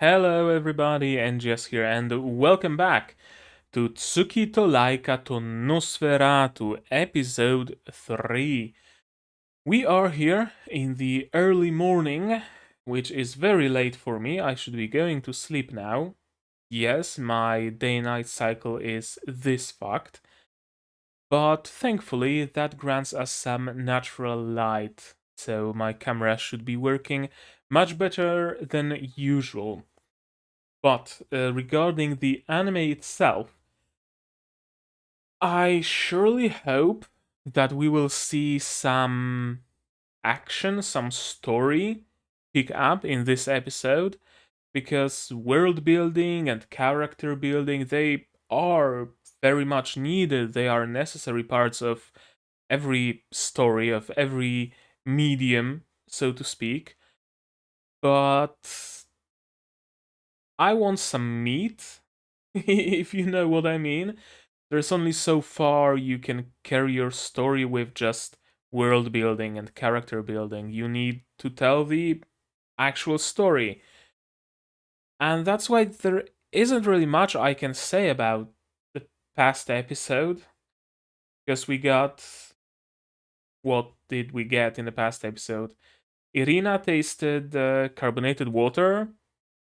Hello everybody, NGS here, and welcome back to Tsuki to Laika to Nosferatu, episode 3. We are here in the early morning, which is very late for me. I should be going to sleep now. Yes, my day-night cycle is this fucked, but thankfully that grants us some natural light, so my camera should be working much better than usual. But regarding the anime itself, I surely hope that we will see some action, some story pick up in this episode, because world building and character building, they are very much needed. They are necessary parts of every story, of every medium, so to speak. But I want some meat, if you know what I mean. There's only so far you can carry your story with just world building and character building. You need to tell the actual story. And that's why there isn't really much I can say about the past episode. Because we got. What did we get in the past episode? Irina tasted carbonated water.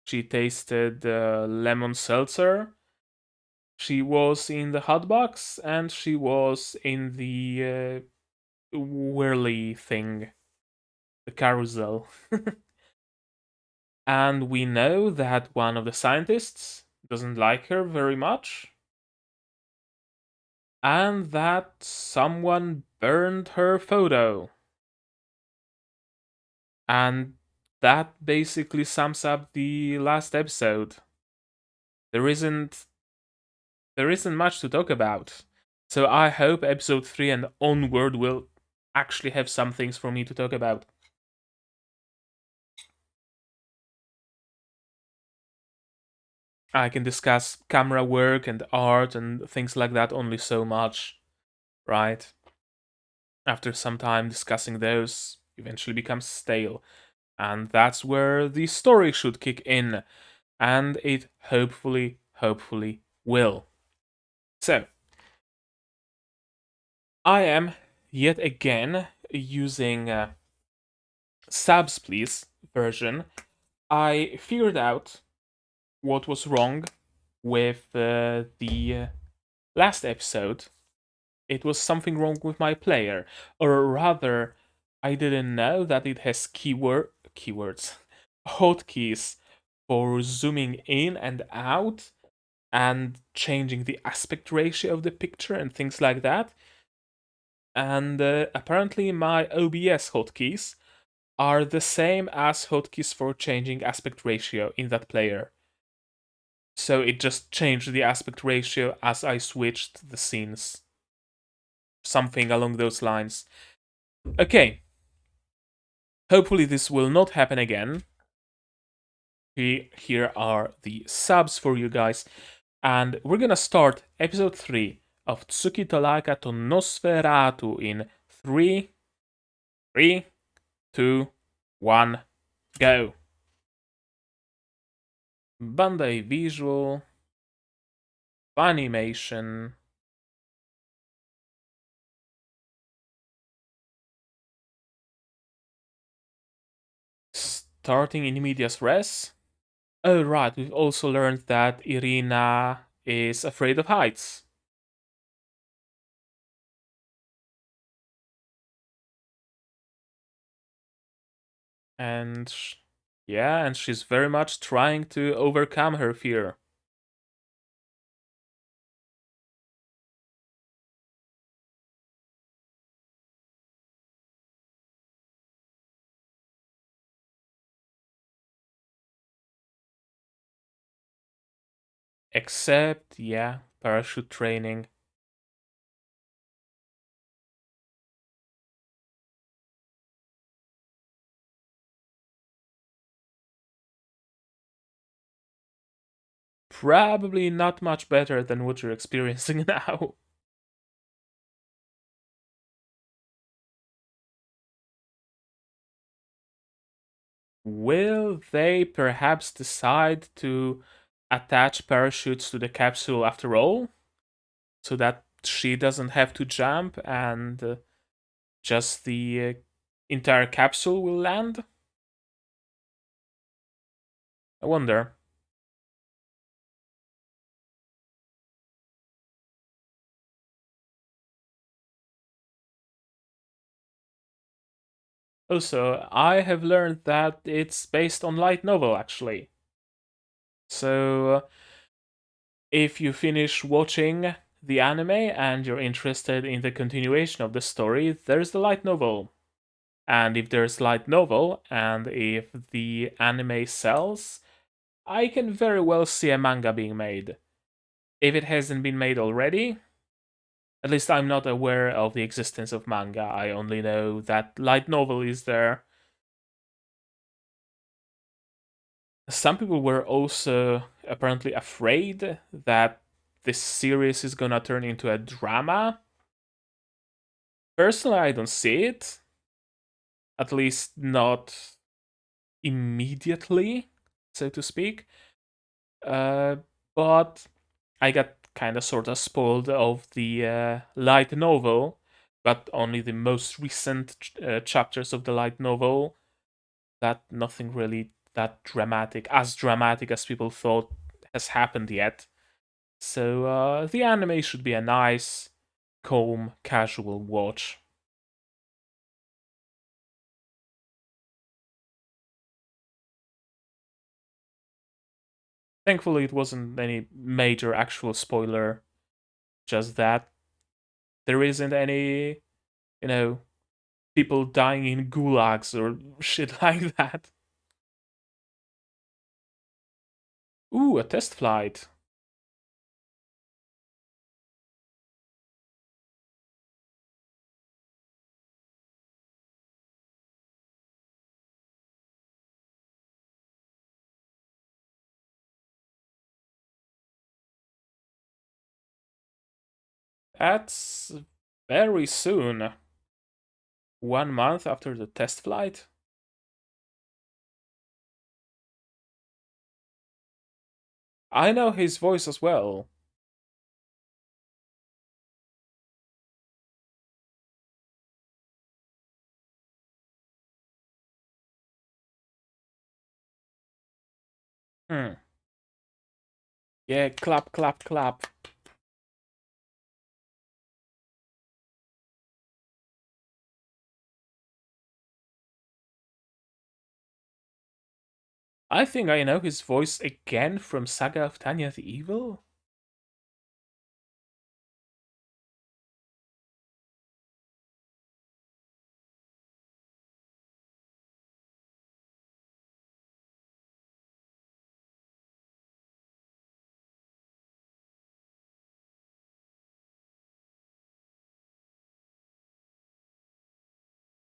She tasted lemon seltzer. She was in the hot box and she was in the whirly thing, the carousel. And we know that one of the scientists doesn't like her very much, and that someone burned her photo. And that basically sums up the last episode. There isn't there isn't much to talk about. So I hope episode 3 and onward will actually have some things for me to talk about. I can discuss camera work and art and things like that only so much, right? After some time discussing those, eventually becomes stale. And that's where the story should kick in. And it hopefully will. So, I am yet again using Sabs Please version. I figured out what was wrong with the last episode. It was something wrong with my player, or rather, I didn't know that it has keywords, hotkeys for zooming in and out and changing the aspect ratio of the picture and things like that. And apparently, my OBS hotkeys are the same as hotkeys for changing aspect ratio in that player. So it just changed the aspect ratio as I switched the scenes. Something along those lines. Okay. Hopefully this will not happen again. Here are the subs for you guys. And we're gonna start episode 3 of Tsuki to Laika to Nosferatu in 3, 2, 1, go. Bandai visual, animation, starting in medias res. Oh right, we've also learned that Irina is afraid of heights. And yeah, and she's very much trying to overcome her fear. Except, yeah, parachute training. Probably not much better than what you're experiencing now. Will they perhaps decide to attach parachutes to the capsule after all? So that she doesn't have to jump and just the entire capsule will land? I wonder. Also, I have learned that it's based on light novel actually. So, if you finish watching the anime and you're interested in the continuation of the story, there's the light novel. And if there's light novel and if the anime sells, I can very well see a manga being made. If it hasn't been made already, at least I'm not aware of the existence of manga. I only know that light novel is there. Some people were also apparently afraid that this series is gonna turn into a drama. Personally, I don't see it. At least not immediately, so to speak. Uh, but I got kind of sort of spoiled of the light novel, but only the most recent chapters of the light novel. That nothing really that dramatic, as dramatic as people thought, has happened yet. So the anime should be a nice, calm, casual watch. Thankfully, it wasn't any major actual spoiler, just that there isn't any, you know, people dying in gulags or shit like that. Ooh, a test flight. That's very soon. 1 month after the test flight? I know his voice as well. Hmm. Yeah, clap, clap, clap. I think I know his voice again from Saga of Tanya the Evil.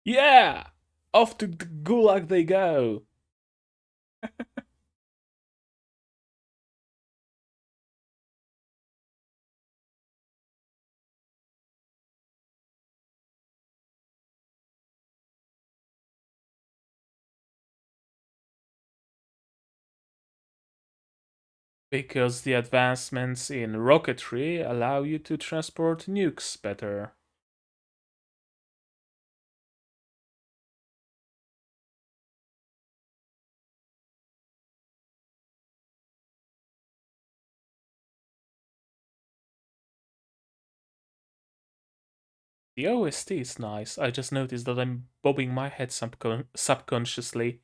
Yeah! Off to the gulag they go! Because the advancements in rocketry allow you to transport nukes better. The OST is nice. I just noticed that I'm bobbing my head subconsciously.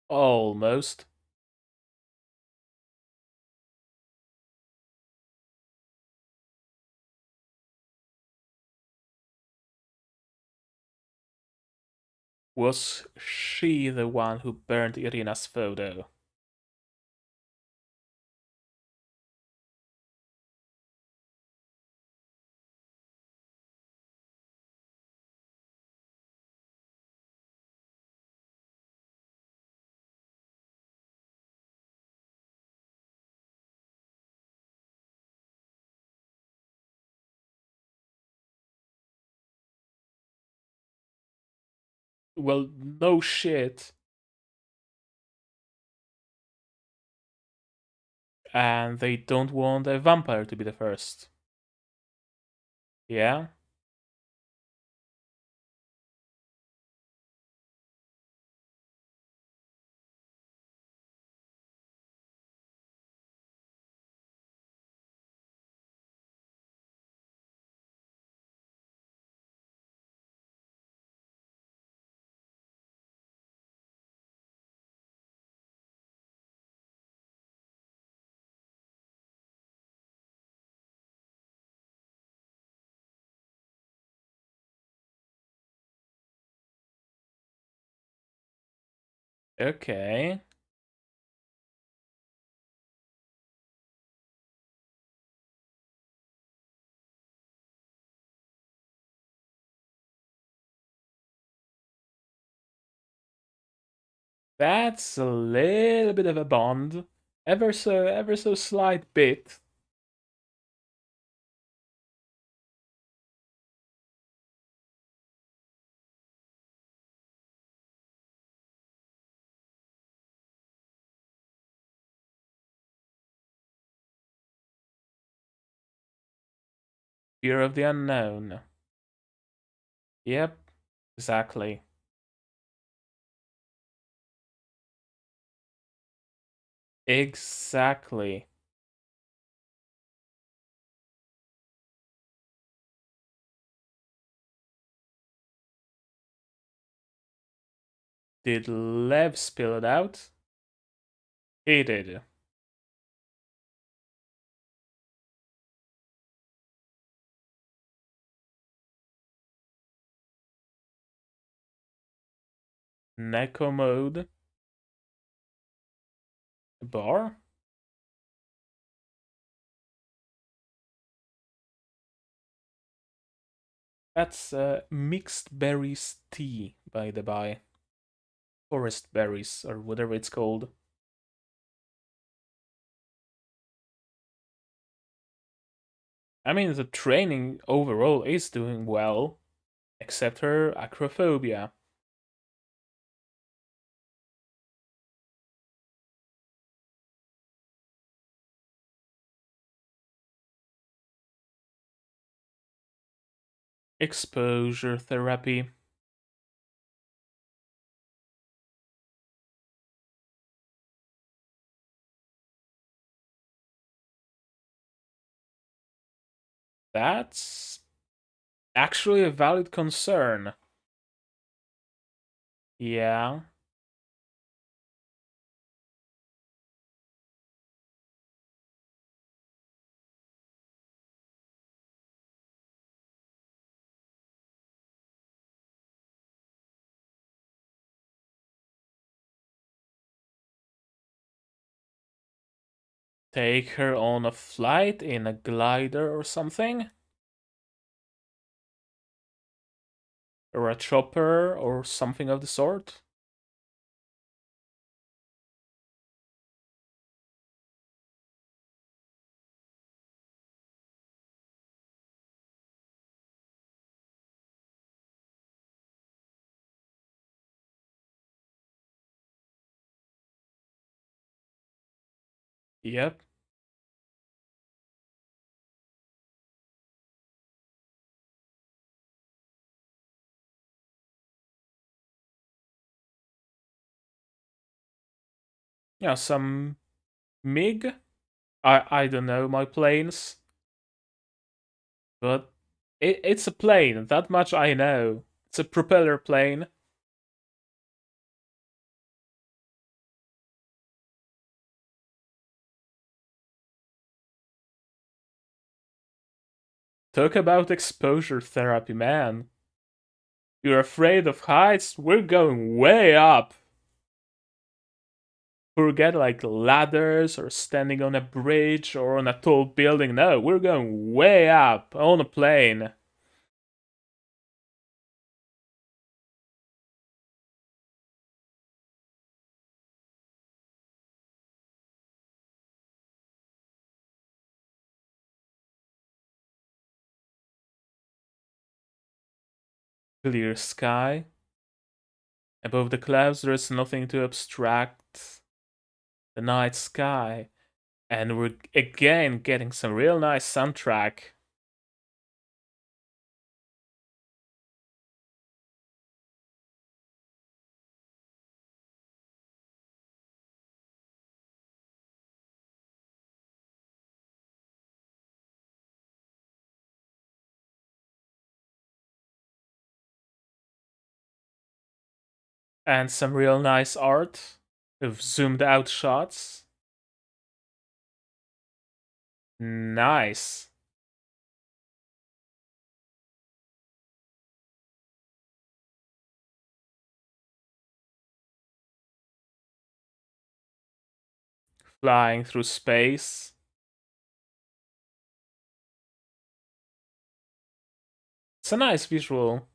Almost. Was she the one who burned Irina's photo? Well, no shit. And they don't want a vampire to be the first. Yeah? Okay. That's a little bit of a bond. Ever so slight bit. Fear of the unknown. Yep, exactly. Exactly. Did Lev spill it out? He did. Neko mode. Bar? That's mixed berries tea, by the by. Forest berries, or whatever it's called. I mean, the training overall is doing well, except her acrophobia. Exposure therapy. That's actually a valid concern. Yeah. Take her on a flight in a glider or something? Or a chopper or something of the sort? Yep. Yeah, some MiG? I don't know my planes, but it's a plane, that much I know. It's a propeller plane. Talk about exposure therapy, man. You're afraid of heights? We're going way up. Forget like ladders or standing on a bridge or on a tall building. No, we're going way up on a plane. Clear sky. Above the clouds, there is nothing to obstruct the night sky. And we're again getting some real nice soundtrack. And some real nice art with zoomed out shots. Nice. Flying through space. It's a nice visual.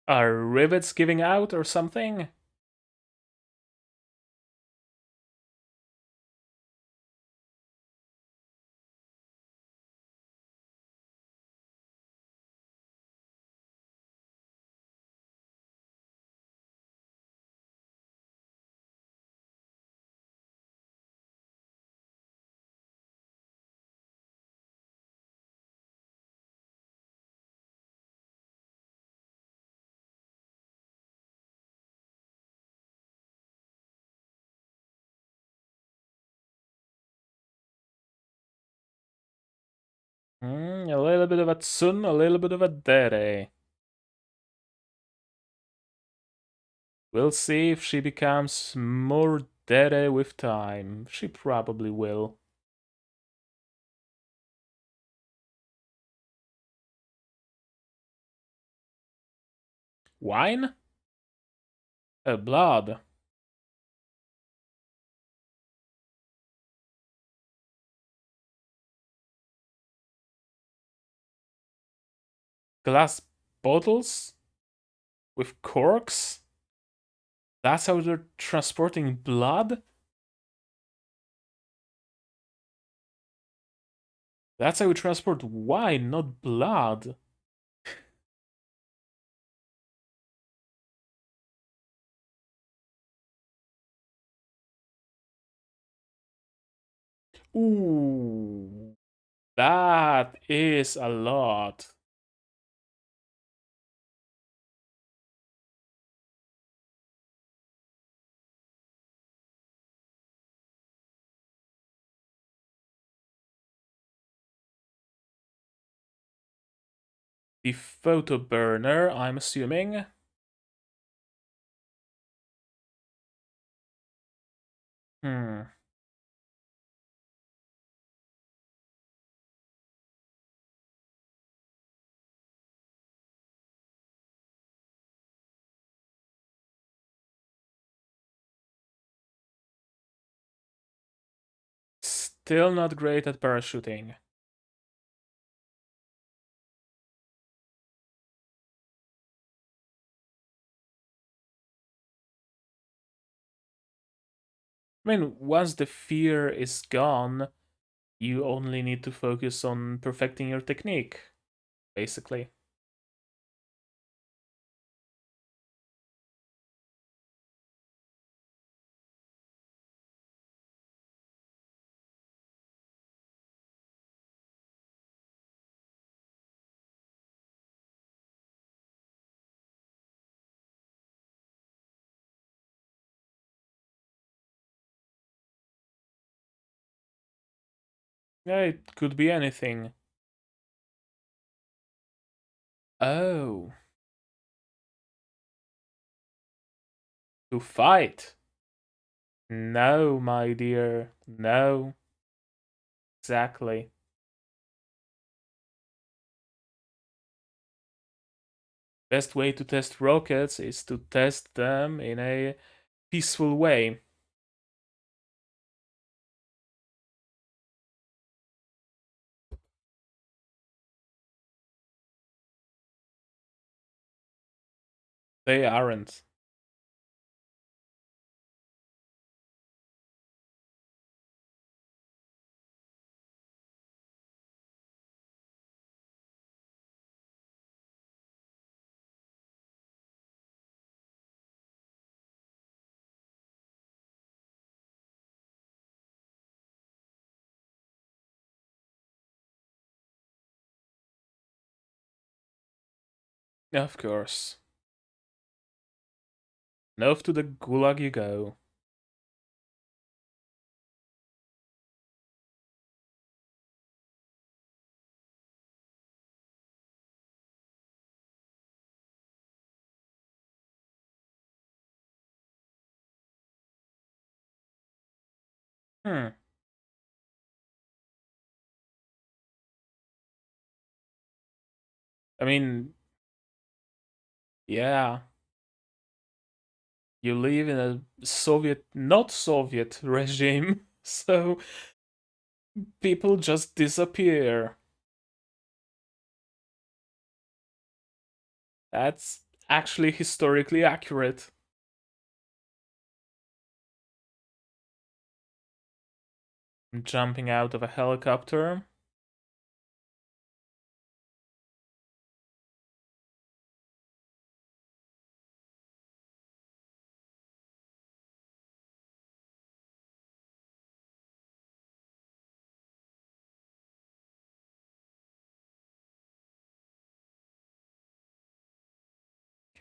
Are rivets giving out or something? A little bit of a tsun, a little bit of a dere. We'll see if she becomes more dere with time. She probably will. Wine? Blood. Glass bottles? With corks? That's how they're transporting blood? That's how we transport wine, not blood. Ooh, that is a lot. The photo burner, I'm assuming. Hmm. Still not great at parachuting. I mean, once the fear is gone, you only need to focus on perfecting your technique, basically. Yeah, it could be anything. Oh, to fight? No, my dear, no. Exactly. Best way to test rockets is to test them in a peaceful way. They aren't. Of course. Off to the gulag you go. Hmm. I mean, yeah. You live in a Soviet, not Soviet regime, so people just disappear. That's actually historically accurate. Jumping out of a helicopter.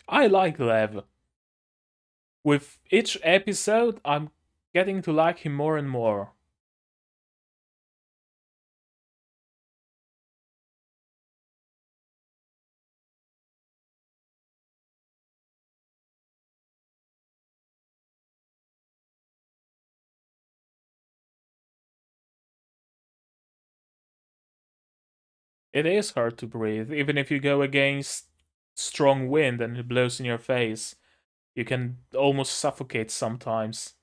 I like Lev. With each episode, I'm getting to like him more and more. It is hard to breathe, even if you go against strong wind and it blows in your face. You can almost suffocate sometimes.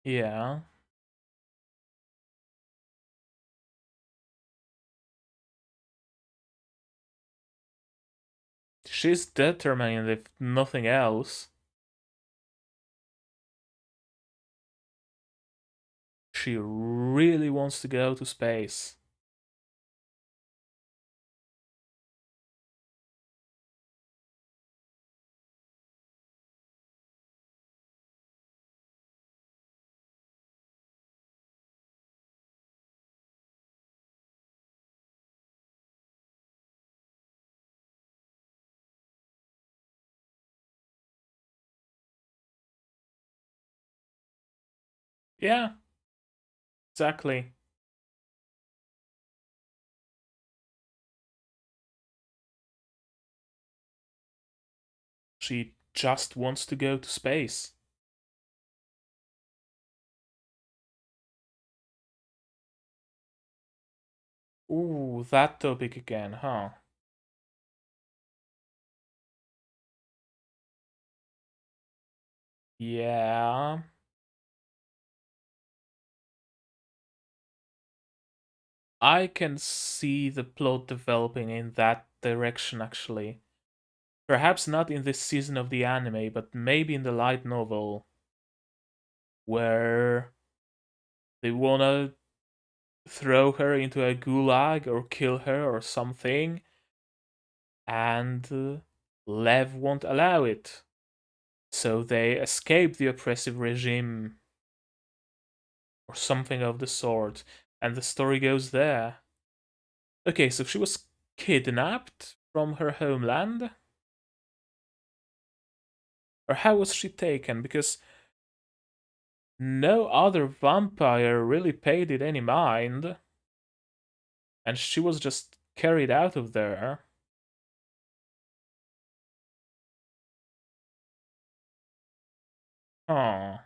Yeah. She's determined if nothing else. She really wants to go to space. Yeah, exactly. She just wants to go to space. Ooh, that topic again, huh? Yeah. I can see the plot developing in that direction actually. Perhaps not in this season of the anime, but maybe in the light novel, where they wanna throw her into a gulag or kill her or something, and Lev won't allow it. So they escape the oppressive regime or something of the sort, and the story goes there. Okay, so she was kidnapped from her homeland? Or how was she taken? Because no other vampire really paid it any mind, and she was just carried out of there. Oh,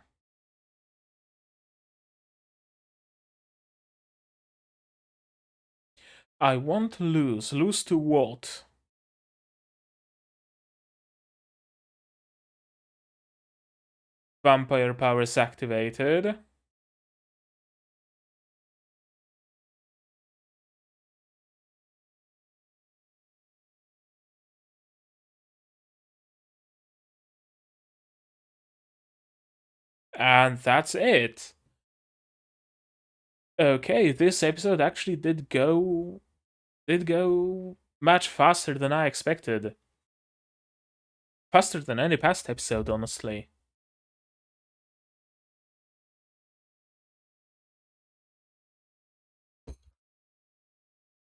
I won't lose. Lose to what? Vampire powers activated. And that's it. Okay, this episode actually did go much faster than I expected. Faster than any past episode, honestly.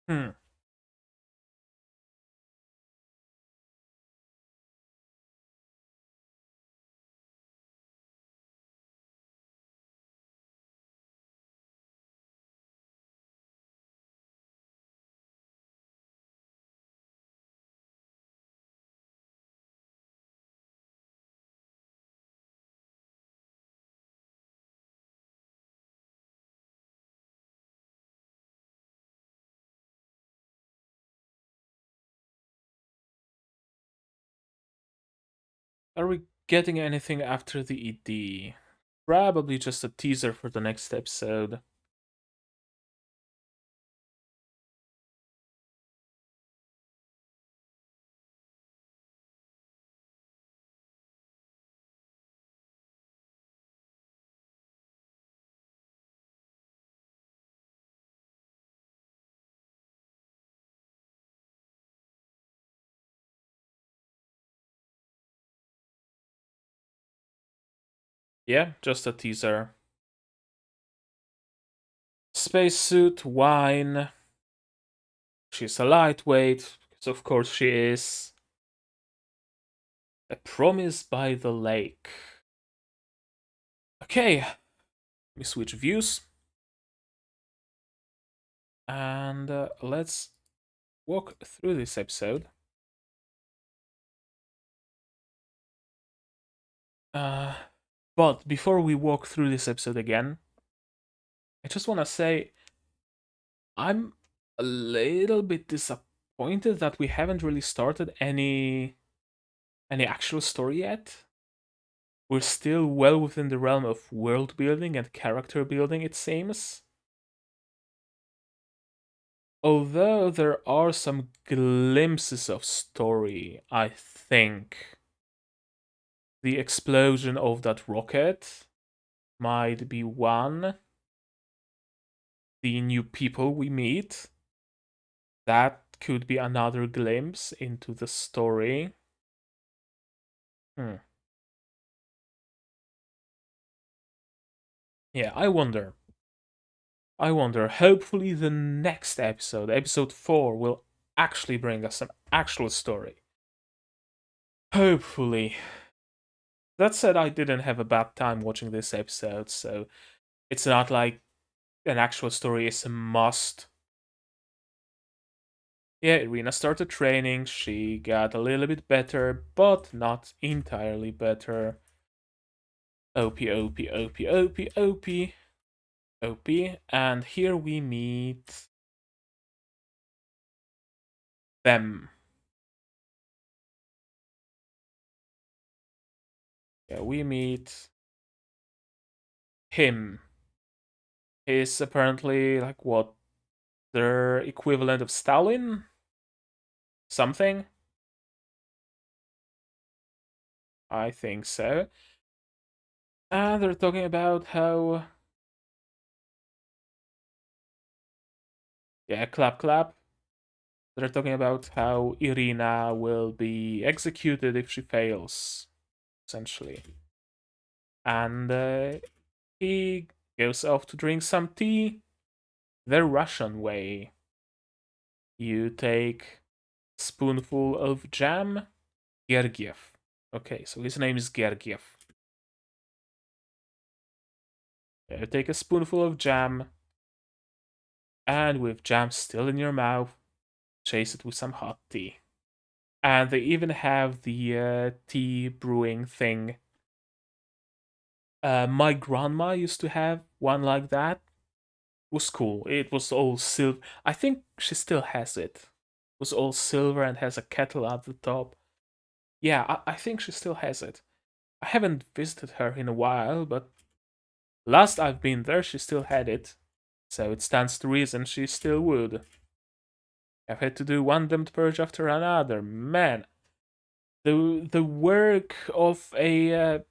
Hmm. Are we getting anything after the ED? Probably just a teaser for the next episode. Yeah, just a teaser. Spacesuit, wine. She's a lightweight, because of course she is. A promise by the lake. Okay, let me switch views. And let's walk through this episode. Uh, but before we walk through this episode again, I just want to say I'm a little bit disappointed that we haven't really started any actual story yet. We're still well within the realm of world building and character building, it seems. Although there are some glimpses of story, I think. The explosion of that rocket might be one. The new people we meet, that could be another glimpse into the story. Hmm. Yeah, I wonder. I wonder. Hopefully, the next episode, episode 4, will actually bring us some actual story. Hopefully. That said, I didn't have a bad time watching this episode, so it's not like an actual story is a must. Yeah, Irina started training, she got a little bit better, but not entirely better. OP, OP, OP, OP, OP, OP, and here we meet them. Yeah, we meet him. He's apparently like what? Their equivalent of Stalin? Something? I think so. And they're talking about how. Yeah, clap clap. They're talking about how Irina will be executed if she fails, essentially. And he goes off to drink some tea the Russian way. You take a spoonful of jam. Gergiev. Okay, so his name is Gergiev. You take a spoonful of jam, and with jam still in your mouth, chase it with some hot tea. And they even have the tea brewing thing. My grandma used to have one like that. Was cool. It was all silver. I think she still has it. It was all silver and has a kettle at the top. Yeah, I think she still has it. I haven't visited her in a while, but last I've been there, she still had it. So it stands to reason she still would. I've had to do one damned purge after another. Man, the work of an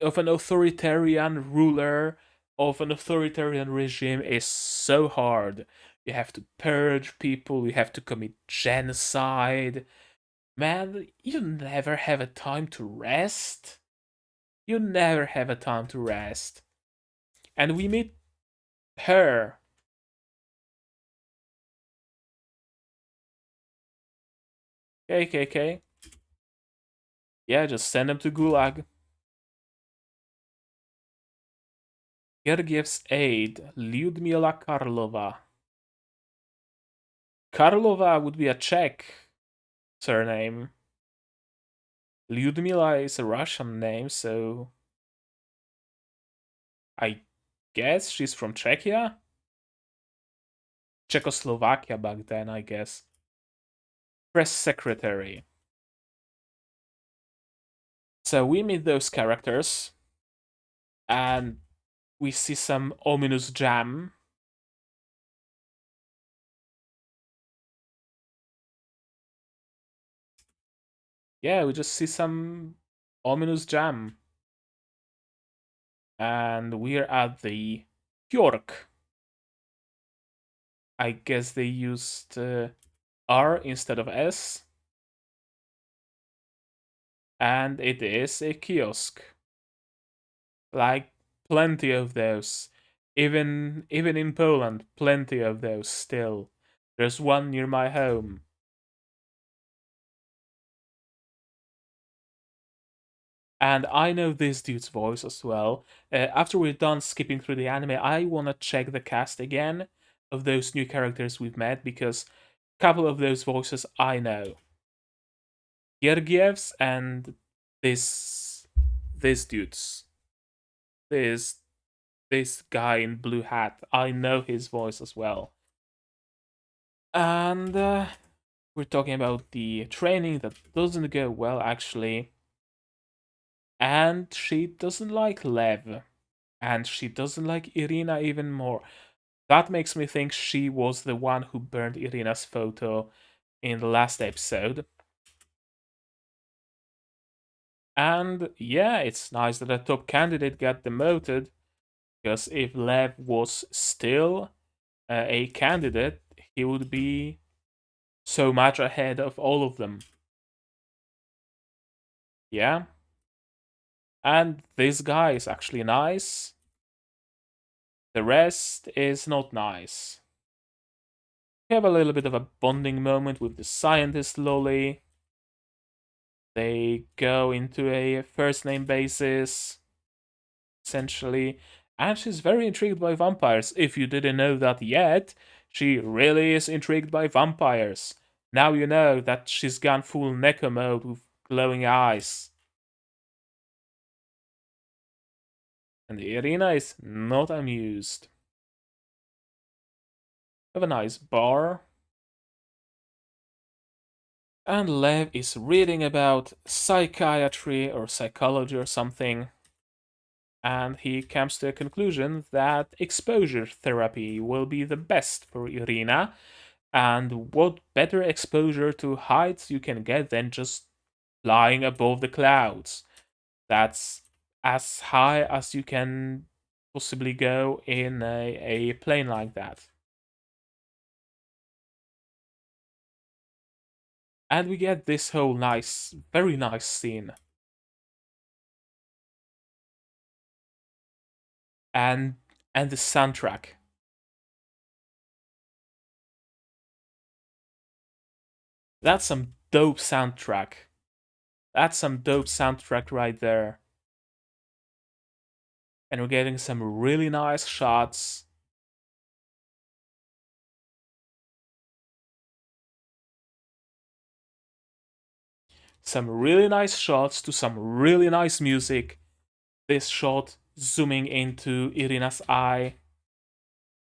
authoritarian ruler, of an authoritarian regime is so hard. You have to purge people, you have to commit genocide. Man, you never have a time to rest. You never have a time to rest. And we meet her. KKK. Yeah, just send them to Gulag. Gergiev's aide, Lyudmila Karlova. Karlova would be a Czech surname. Lyudmila is a Russian name, so I guess she's from Czechia? Czechoslovakia back then, I guess. Press secretary. So we meet those characters, and we see some ominous jam. Yeah, we just see some ominous jam. And we're at the York. I guess they used R instead of S. And it is a kiosk. Like plenty of those. Even in Poland, plenty of those still. There's one near my home. And I know this dude's voice as well. After we're done skipping through the anime, I wanna check the cast again of those new characters we've met because a couple of those voices I know. Gergiev's and this this dude's this this guy in blue hat. I know his voice as well. And we're talking about the training that doesn't go well actually. And she doesn't like Lev. And she doesn't like Irina even more. That makes me think she was the one who burned Irina's photo in the last episode. And yeah, it's nice that a top candidate got demoted, because if Lev was still a candidate, he would be so much ahead of all of them. Yeah. And this guy is actually nice. The rest is not nice. We have a little bit of a bonding moment with the scientist lolly. They go into a first name basis, essentially, and she's very intrigued by vampires. If you didn't know that yet, she really is intrigued by vampires. Now you know that she's gone full Neko mode with glowing eyes. And Irina is not amused. Have a nice bar. And Lev is reading about psychiatry or psychology or something. And he comes to a conclusion that exposure therapy will be the best for Irina. And what better exposure to heights you can get than just flying above the clouds? That's as high as you can possibly go in a plane like that. And we get this whole nice, very nice scene. And the soundtrack. That's some dope soundtrack. That's some dope soundtrack right there. And we're getting some really nice shots. Some really nice shots to some really nice music. This shot zooming into Irina's eye.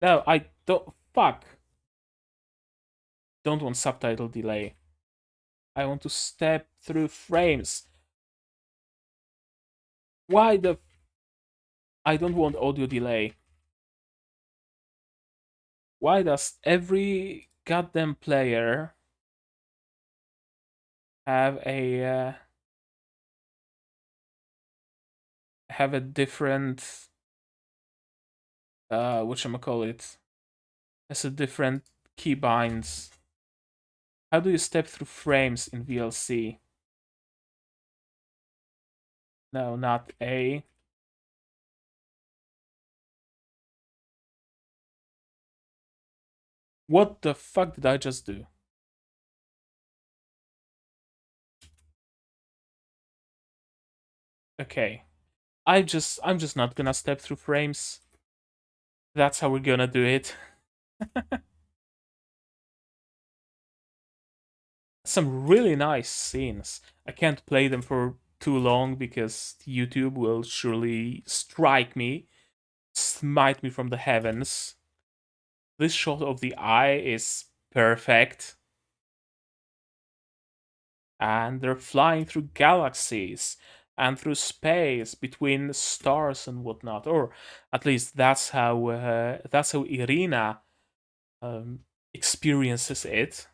No, I don't. Fuck. Don't want subtitle delay. I want to step through frames. Why the. I don't want audio delay. Why does every goddamn player have a different whatchamacallit, has a different keybinds? How do you step through frames in VLC? No, not A. What the fuck did I just do? Okay. I'm just not gonna step through frames. That's how we're gonna do it. Some really nice scenes. I can't play them for too long because YouTube will surely strike me, smite me from the heavens. This shot of the eye is perfect. And they're flying through galaxies and through space between stars and whatnot, or at least that's how Irina um, experiences it.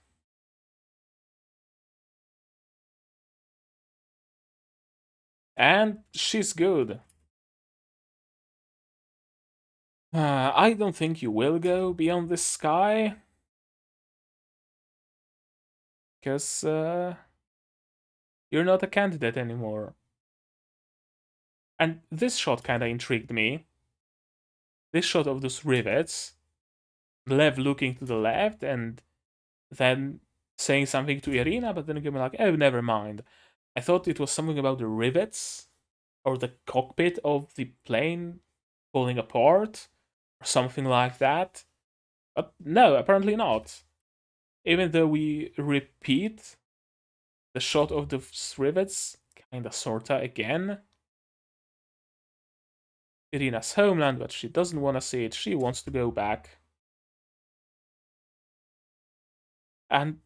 And she's good. I don't think you will go beyond this sky, because you're not a candidate anymore. And this shot kind of intrigued me. This shot of those rivets, Lev looking to the left and then saying something to Irina, but then again, like, oh, never mind. I thought it was something about the rivets or the cockpit of the plane falling apart or something like that. But no, apparently not. Even though we repeat the shot of the rivets, kinda sorta again. Irina's homeland, but she doesn't want to see it. She wants to go back. And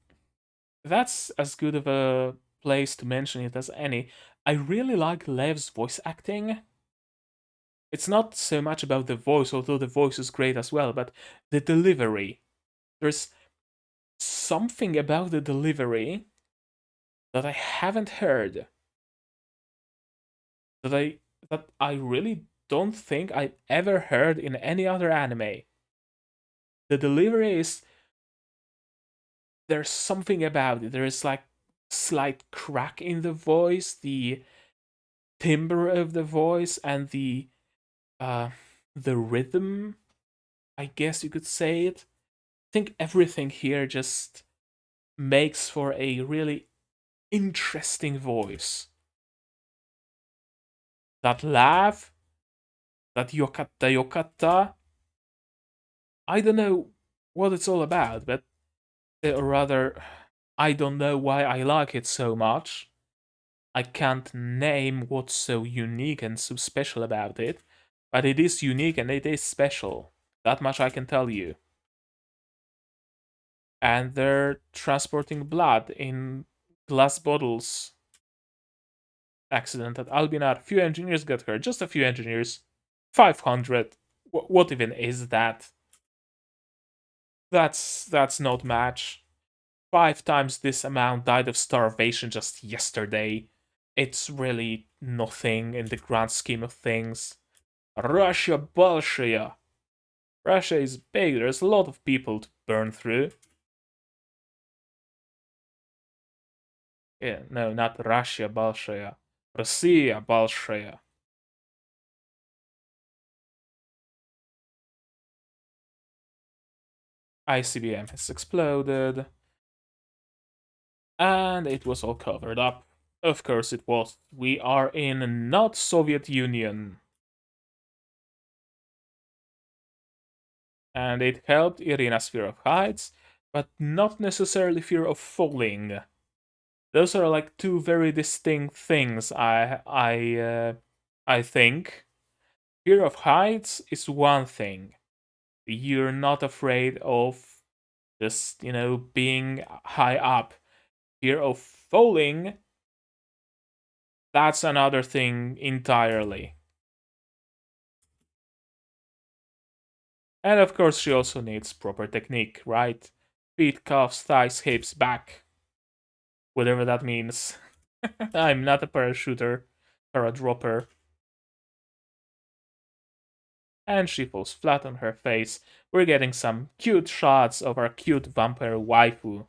that's as good of a place to mention it as any. I really like Lev's voice acting. It's not so much about the voice, although the voice is great as well, but the delivery. There's something about the delivery that I haven't heard. That I really don't think I've ever heard in any other anime. The delivery is, there's something about it. There is like slight crack in the voice, the timbre of the voice, and uh the rhythm, I guess you could say it. I think everything here just makes for a really interesting voice. That laugh, that yokata yokata, I don't know what it's all about, but or rather, I don't know why I like it so much. I can't name what's so unique and so special about it, but it is unique and it is special. That much I can tell you. And they're transporting blood in glass bottles. Accident at Albinar. Few engineers got hurt. Just a few engineers. 500. What even is that? That's not much. 5 times this amount died of starvation just yesterday. It's really nothing in the grand scheme of things. Russia, Bolshaya. Russia is big. There's a lot of people to burn through. Yeah, no, not Russia, Bolshaya. Россия, Bolshaya. ICBM has exploded. And it was all covered up. Of course it was. We are in not Soviet Union. And it helped Irina's fear of heights, but not necessarily fear of falling. Those are like two very distinct things. I think fear of heights is one thing. You're not afraid of just, being high up. Fear of falling, that's another thing entirely. And of course, she also needs proper technique, right? Feet, calves, thighs, hips, back, whatever that means. I'm not a parachuter, paradropper. And she falls flat on her face. We're getting some cute shots of our cute vampire waifu.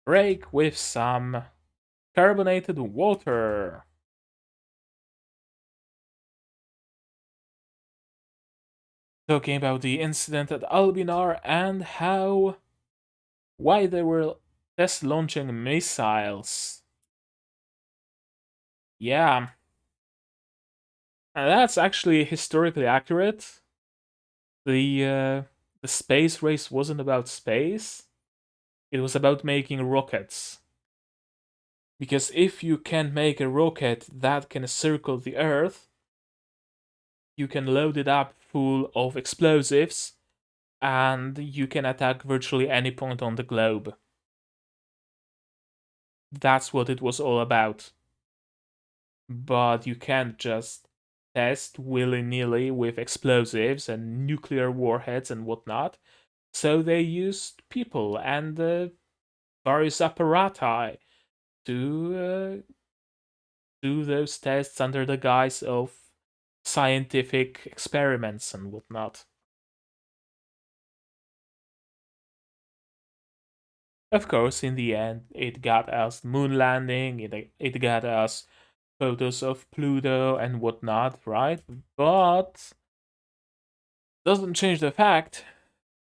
Break with some carbonated water. Talking about the incident at Albinar and why they were test launching missiles. Yeah, and that's actually historically accurate. The uh, the space race wasn't about space. It was about making rockets. Because if you can make a rocket that can circle the Earth, you can load it up full of explosives and you can attack virtually any point on the globe. That's what it was all about. But you can't just test willy nilly with explosives and nuclear warheads and whatnot. So they used people and various apparati to do those tests under the guise of scientific experiments and whatnot. Of course, in the end, it got us moon landing, it got us photos of Pluto and whatnot, right? But doesn't change the fact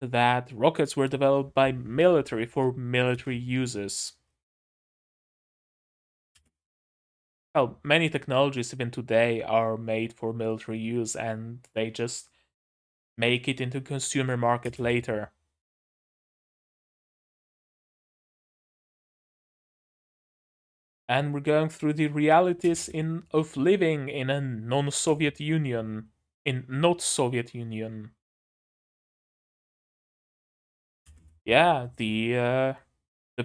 that rockets were developed by military for military uses. Well, many technologies even today are made for military use and they just make it into consumer market later. And we're going through the realities of living in a non-Soviet Union, in not Soviet Union. Yeah, the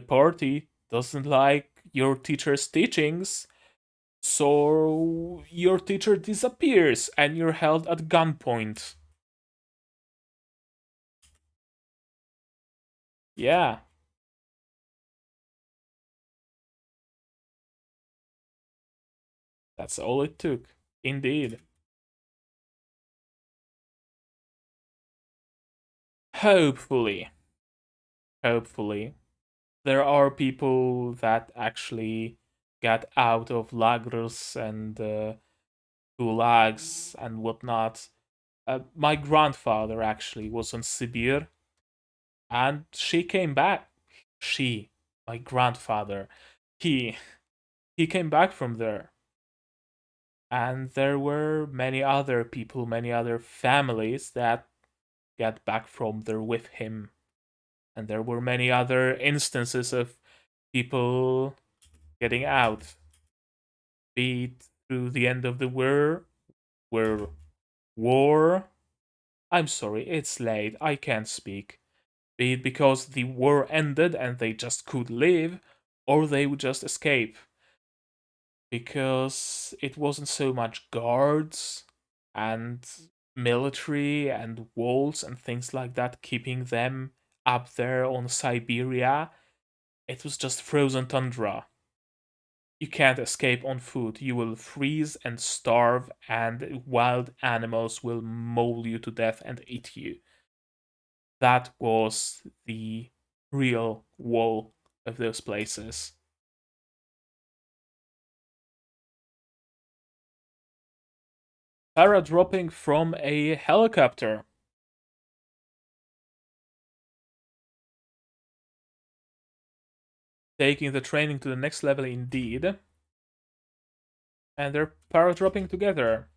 party doesn't like your teacher's teachings, so your teacher disappears and you're held at gunpoint. Yeah, that's all it took. Indeed. Hopefully, hopefully, there are people that actually got out of lagers and gulags and whatnot. My grandfather actually was on Sibir, and she came back. She, my grandfather, he he came back from there, and there were many other people, many other families that got back from there with him, and there were many other instances of people getting out, be it through the end of the war. I'm sorry, it's late. I can't speak. Be it because the war ended and they just could live, or they would just escape. Because it wasn't so much guards and military and walls and things like that keeping them up there on Siberia. It was just frozen tundra. You can't escape on foot. You will freeze and starve, and wild animals will maul you to death and eat you. That was the real wall of those places. Para-dropping from a helicopter, taking the training to the next level indeed. And they're para-dropping together.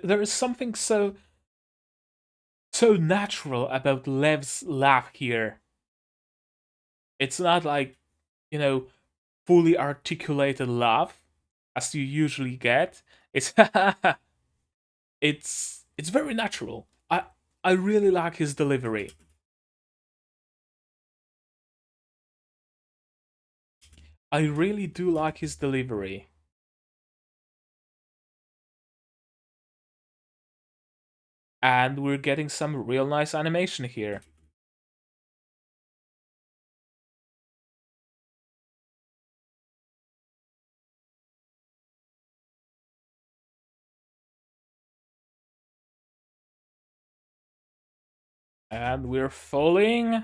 There is something so natural about Lev's laugh here. It's not like, you know, fully articulated laugh as you usually get. It's it's very natural. I really like his delivery. I really do like his delivery. And we're getting some real nice animation here. And we're falling.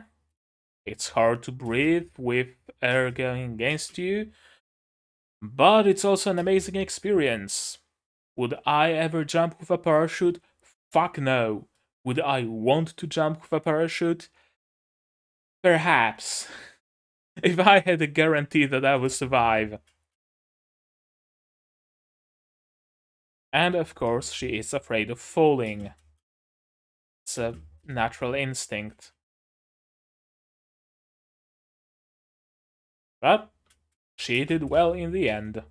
It's hard to breathe with air going against you, but it's also an amazing experience. Would I ever jump with a parachute? Fuck no. Would I want to jump with a parachute? Perhaps. If I had a guarantee that I would survive. And of course, she is afraid of falling. It's a natural instinct. But she did well in the end.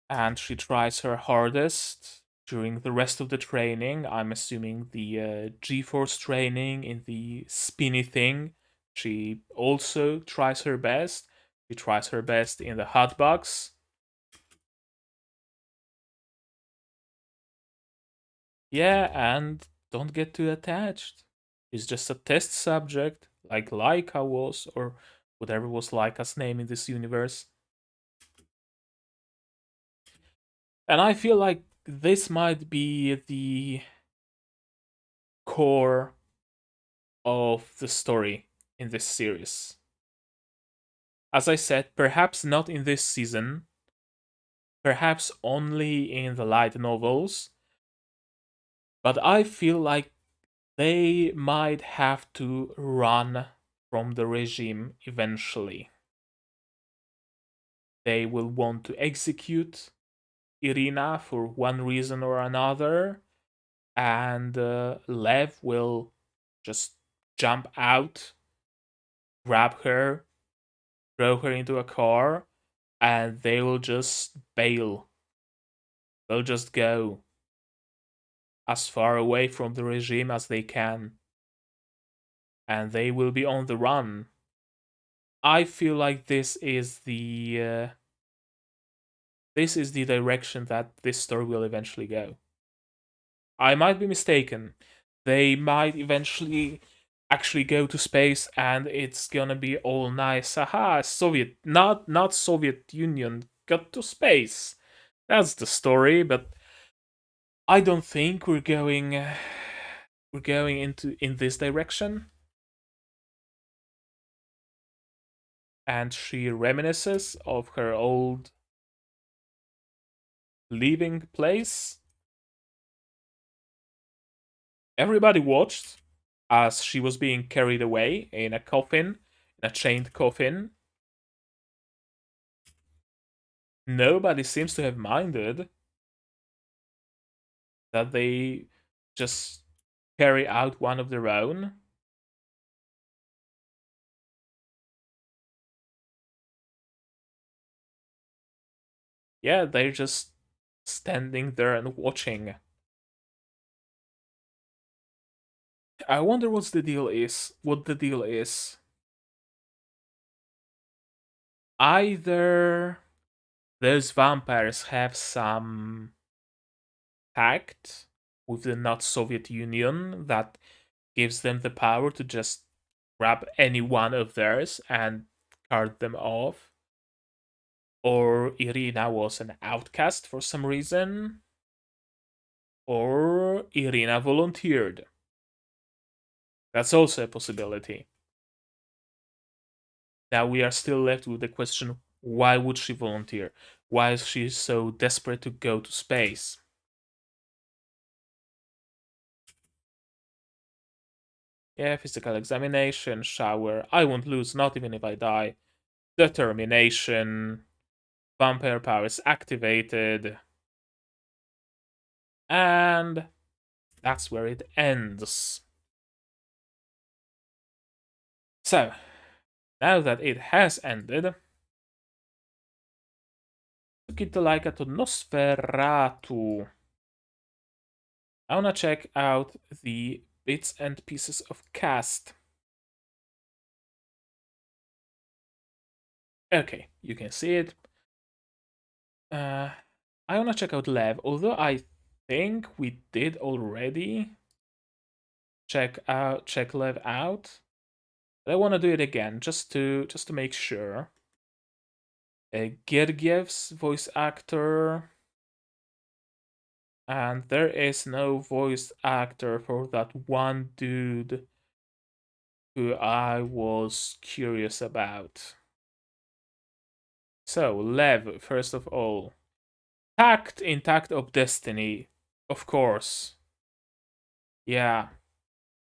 And she tries her hardest during the rest of the training. I'm assuming the G-force training in the spinny thing. She also tries her best. She tries her best in the hot box. Yeah, and don't get too attached. She's just a test subject, like Laika was, or whatever was Laika's name in this universe. And I feel like this might be the core of the story in this series. As I said, perhaps not in this season, perhaps only in the light novels, but I feel like they might have to run from the regime eventually. They will want to execute Irina for one reason or another, and Lev will just jump out, grab her, throw her into a car, and they will just bail. They'll just go as far away from the regime as they can, and they will be on the run. I feel like this is the direction that this story will eventually go. I might be mistaken. They might eventually actually go to space and it's gonna be all nice. Aha, Soviet, not Soviet Union got to space. That's the story, but I don't think we're going into in this direction. And she reminisces of her old living place. Everybody watched as she was being carried away in a coffin, in a chained coffin. Nobody seems to have minded that they just carry out one of their own. Yeah, they're just standing there and watching. I wonder what's the deal is. What the deal is. Either those vampires have some pact with the not Soviet Union that gives them the power to just grab any one of theirs and cart them off. Or Irina was an outcast for some reason. Or Irina volunteered. That's also a possibility. Now we are still left with the question, why would she volunteer? Why is she so desperate to go to space? Yeah, physical examination, shower. I won't lose, not even if I die. Determination. Vampire powers activated. And that's where it ends. So, now that it has ended, Tsuki to Laika to Nosferatu. I wanna check out the bits and pieces of cast. Okay, you can see it. I wanna check out Lev, although I think we did already check Lev out. But I wanna do it again just to make sure. Gergiev's voice actor, and there is no voice actor for that one dude who I was curious about. So, Lev, first of all. Takt in Takt of Destiny, of course. Yeah.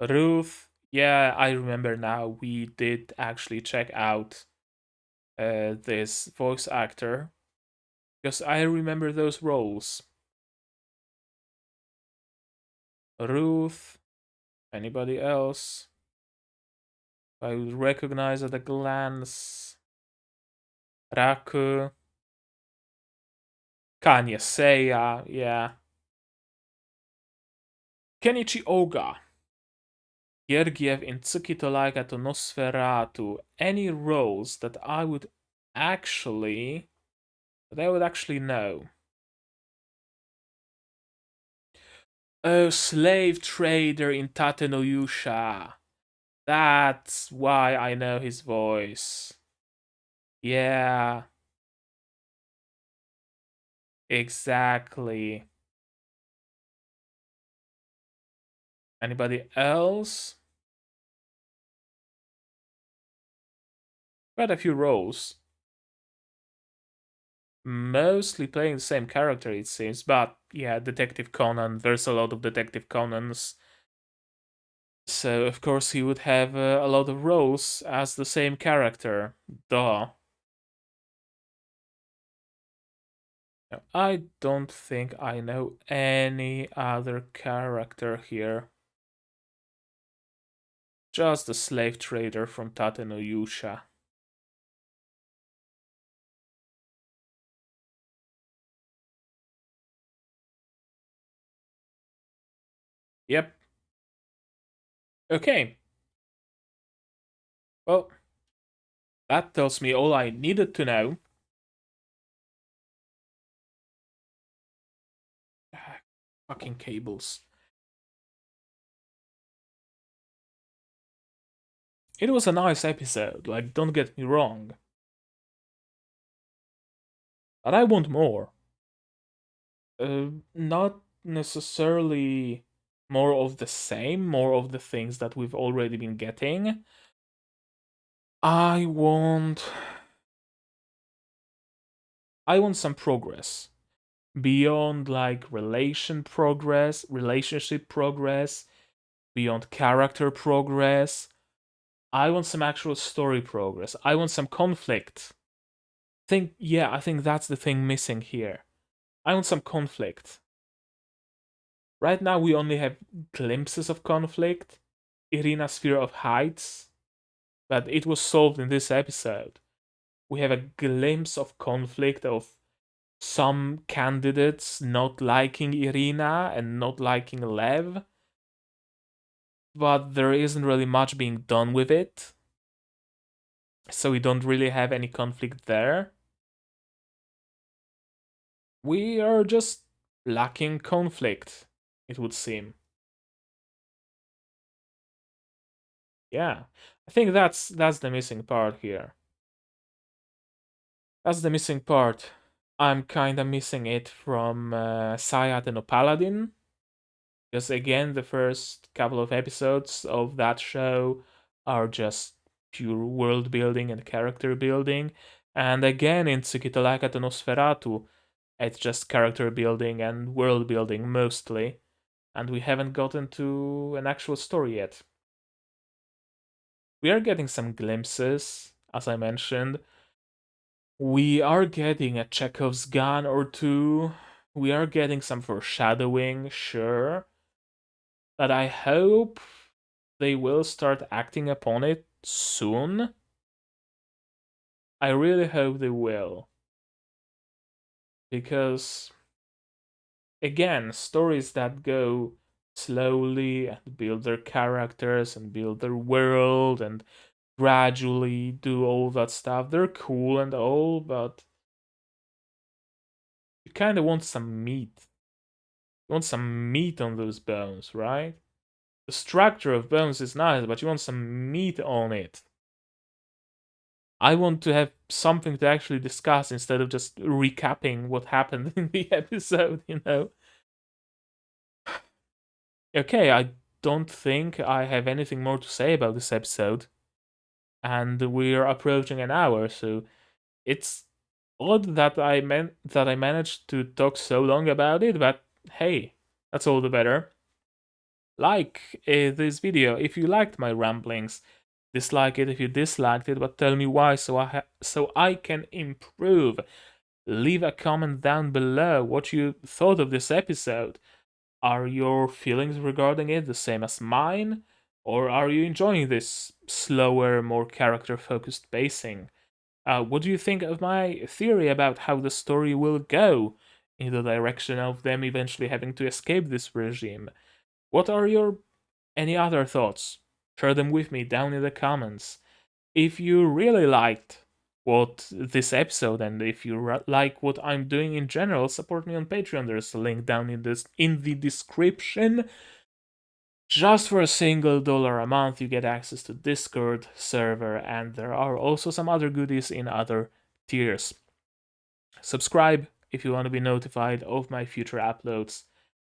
Ruth, yeah, I remember now. We did actually check out this voice actor because I remember those roles. Ruth, anybody else? I would recognize at a glance. Raku, Kanye Seiya, yeah. Kenichi Oga, Gergiev in Tsuki to Laika to Nosferatu. Any roles that I would actually know. Oh, slave trader in Tate no Yusha. That's why I know his voice. Yeah, exactly. Anybody else? Quite a few roles. Mostly playing the same character, it seems. But yeah, Detective Conan. There's a lot of Detective Conans. So, of course, he would have a lot of roles as the same character. Duh. No, I don't think I know any other character here. Just the slave trader from Tate no Yusha. Yep. Okay. Well, that tells me all I needed to know. Ah, fucking cables. It was a nice episode, like, don't get me wrong. But I want more. Not necessarily more of the same, more of the things that we've already been getting. I want some progress beyond like relationship progress, beyond character progress. I want some actual story progress. I want some conflict. I think that's the thing missing here. I want some conflict. Right now we only have glimpses of conflict. Irina's fear of heights, but it was solved in this episode. We have a glimpse of conflict of some candidates not liking Irina and not liking Lev, but there isn't really much being done with it. So we don't really have any conflict there. We are just lacking conflict, it would seem. Yeah. I think that's the missing part here. That's the missing part. I'm kinda missing it from Sayat and Paladin. Because again, the first couple of episodes of that show are just pure world building and character building. And again, in Tsukitalaka to Nosferatu, it's just character building and world building mostly. And we haven't gotten to an actual story yet. We are getting some glimpses, as I mentioned. We are getting a Chekhov's gun or two. We are getting some foreshadowing, sure, but I hope they will start acting upon it soon. I really hope they will. Because, again, stories that go slowly and build their characters and build their world and gradually do all that stuff, they're cool and all, but you kind of want some meat. You want some meat on those bones, right? The structure of bones is nice, but you want some meat on it. I want to have something to actually discuss instead of just recapping what happened in the episode, you know? Okay, I don't think I have anything more to say about this episode. And we're approaching an hour, so it's odd that I managed to talk so long about it, but hey, that's all the better. Like this video if you liked my ramblings. Dislike it if you disliked it, but tell me why so I can improve. Leave a comment down below what you thought of this episode. Are your feelings regarding it the same as mine? Or are you enjoying this slower, more character focused pacing? What do you think of my theory about how the story will go in the direction of them eventually having to escape this regime? What are your any other thoughts? Share them with me down in the comments. If you really liked what this episode and if you like what I'm doing in general, support me on Patreon. There's a link down in the description. Just for a single dollar a month, you get access to Discord server, and there are also some other goodies in other tiers. Subscribe if you want to be notified of my future uploads,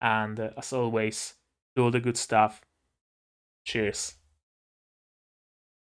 and as always, do all the good stuff. Cheers.